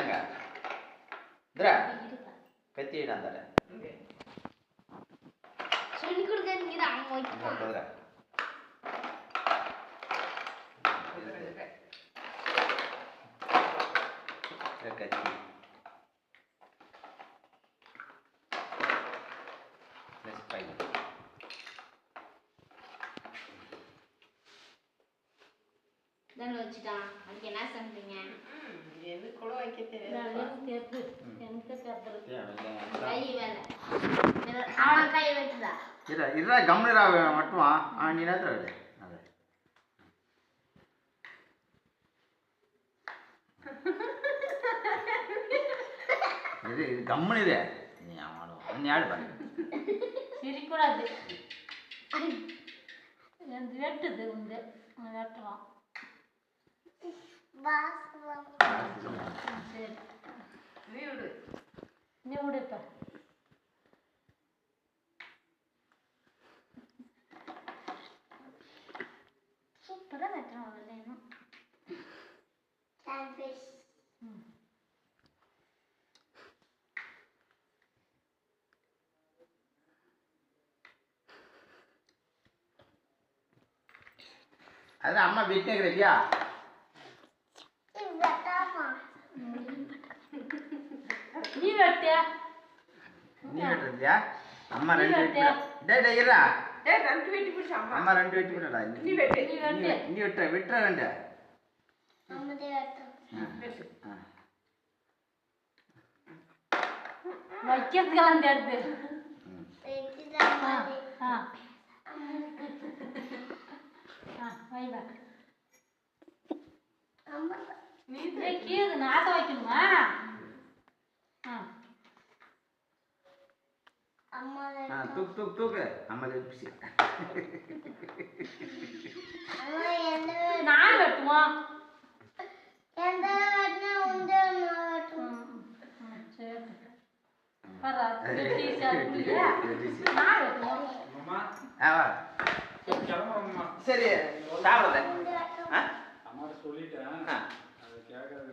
அங்க இந்தா கத்தி எடு அந்த சொல்லி கொடுங்க அங்க வைப்பா கத்தி ப்ளஸ் 5 தான் வச்சுட்டான். அதுக்கு என்ன சொல்றீங்க? எது கூட வைக்க தெரியாது. எனக்கு கை வேலை. அவன் கை வெட்டுதா? இல்ல கம்னரா மட்டும் நீ நேரத்துல விடு. இது கம்முனிதே நீ அவனோ நீ ஆடு பாரு சிரிக்கூடாது எனக்கு வெட்டுது உண்டு வெட்டுவான் சரி நீ விடு இப்போ சூப்பராக வெட்டுறான் அவன் அது அம்மா வெட்டினே இல்லையா நீ வெட்டியா நீ வெட்டுறியா அம்மா ரெண்டு வெட்டியா டேய் இரா டேய் ரெண்டு வெட்டி பிடிச்ச அம்மா ரெண்டு வெட்டி போடா நீ வெட்டு நீ வெட்டுற ரெண்டு அம்மாதே வெட்டு வைக்கிறதுக்கெல்லாம் தெரியுது வைவா நீ கீழே நாத்த வைக்கணுமா தூக்கு அம்மா வெட்டி நான் வெட்டுவோம் சரி சாப்பிடுத அம்மா சொல்லிட்டேன் அது கேட்கறது